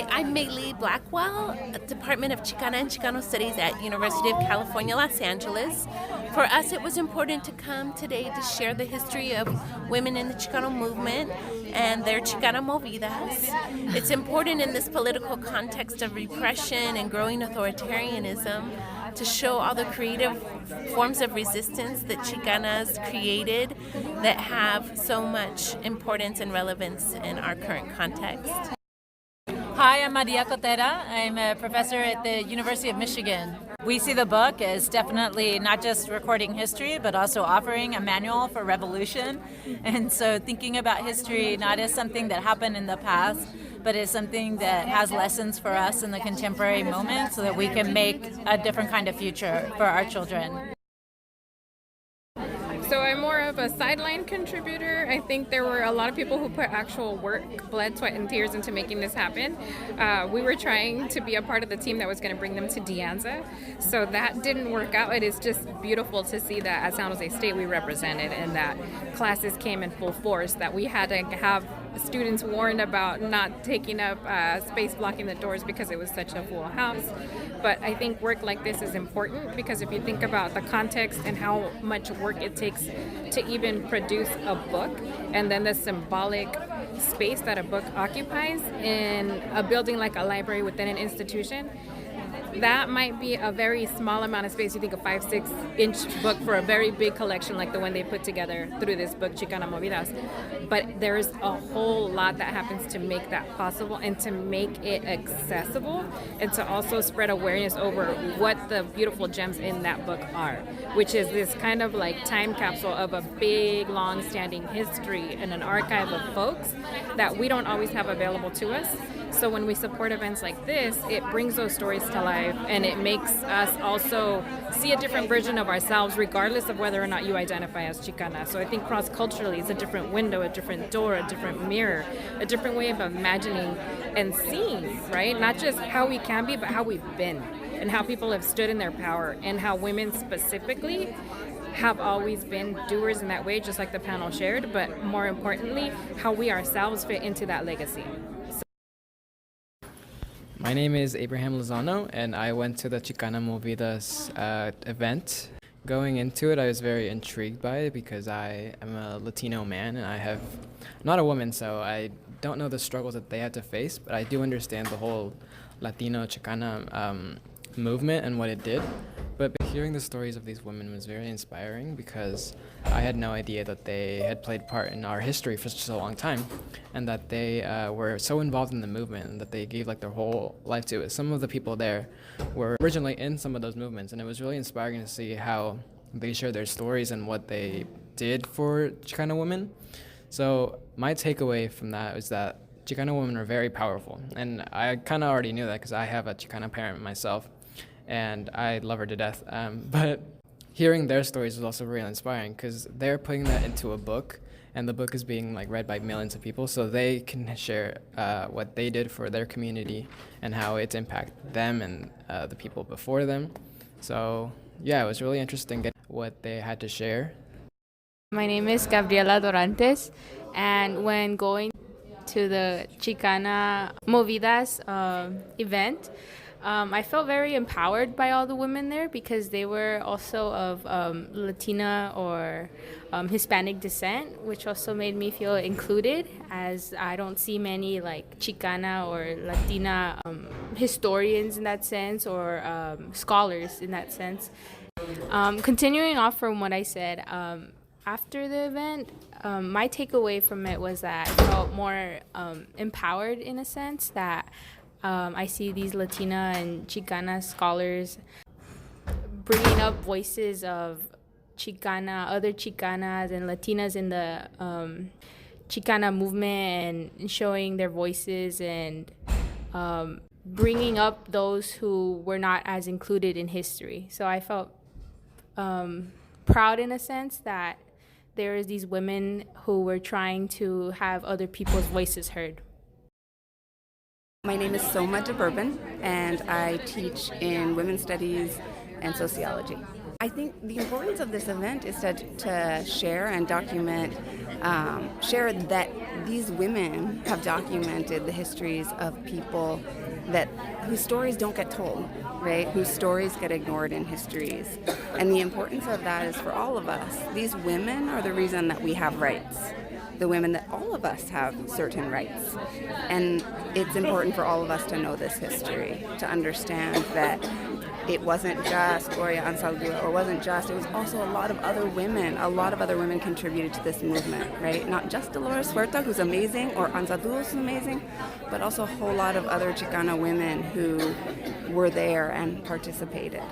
I'm Maylee Blackwell, Department of Chicana and Chicano Studies at University of California, Los Angeles. For us, it was important to come today to share the history of women in the Chicano movement and their Chicana Movidas. It's important in this political context of repression and growing authoritarianism to show all the creative forms of resistance that Chicanas created that have so much importance and relevance in our current context. Hi, I'm Maria Cotera. I'm a professor at the University of Michigan. We see the book as definitely not just recording history, but also offering a manual for revolution. And so thinking about history not as something that happened in the past, but as something that has lessons for us in the contemporary moment so that we can make a different kind of future for our children. So I'm more of a sideline contributor. I think there were a lot of people who put actual work, blood, sweat, and tears into making this happen. We were trying to be a part of the team that was going to bring them to De Anza. So that didn't work out. It is just beautiful to see that at San Jose State we represented and that classes came in full force, that we had to have students warned about not taking up space blocking the doors because it was such a full house. But I think work like this is important because if you think about the context and how much work it takes to even produce a book and then the symbolic space that a book occupies in a building like a library within an institution, that might be a very small amount of space. You think a 5-6 inch book for a very big collection like the one they put together through this book, Chicana Movidas. But there's a whole lot that happens to make that possible and to make it accessible and to also spread awareness over what the beautiful gems in that book are, which is this kind of like time capsule of a big, long-standing history and an archive of folks that we don't always have available to us. So when we support events like this, it brings those stories to life and it makes us also see a different version of ourselves regardless of whether or not you identify as Chicana. So I think cross-culturally it's a different window, a different door, a different mirror, a different way of imagining and seeing, right? Not just how we can be, but how we've been and how people have stood in their power and how women specifically have always been doers in that way, just like the panel shared, but more importantly, how we ourselves fit into that legacy. My name is Abraham Lozano, and I went to the Chicana Movidas event. Going into it, I was very intrigued by it because I am a Latino man, and I'm not a woman, so I don't know the struggles that they had to face, but I do understand the whole Latino Chicana movement and what it did. But hearing the stories of these women was very inspiring because I had no idea that they had played part in our history for such a long time and that they were so involved in the movement and that they gave like their whole life to it. Some of the people there were originally in some of those movements, and it was really inspiring to see how they shared their stories and what they did for Chicana women. So my takeaway from that was that Chicana women are very powerful, and I kind of already knew that because I have a Chicana parent myself. And I love her to death. But hearing their stories was also really inspiring because they're putting that into a book, and the book is being like read by millions of people, so they can share what they did for their community and how it's impacted them and the people before them. So yeah, it was really interesting getting what they had to share. My name is Gabriela Dorantes, and when going to the Chicana Movidas event, I felt very empowered by all the women there because they were also of Latina or Hispanic descent, which also made me feel included, as I don't see many like Chicana or Latina historians in that sense or scholars in that sense. Continuing off from what I said, after the event, my takeaway from it was that I felt more empowered in a sense that I see these Latina and Chicana scholars bringing up voices of Chicana, other Chicanas and Latinas in the Chicana movement and showing their voices and bringing up those who were not as included in history. So I felt proud in a sense that there is these women who were trying to have other people's voices heard. My name is Soma de Bourbon, and I teach in women's studies and sociology. I I think the importance of this event is to share and document, share that these women have documented the histories of people whose stories don't get told, right? Whose stories get ignored in histories. And the importance of that is for all of us. These women are the reason that we have rights. The women that all of us have certain rights. And it's important for all of us to know this history, to understand that it wasn't just Gloria Anzaldúa, or it was also a lot of other women contributed to this movement, right? Not just Dolores Huerta, who's amazing, or Anzaldúa, who's amazing, but also a whole lot of other Chicana women who were there and participated.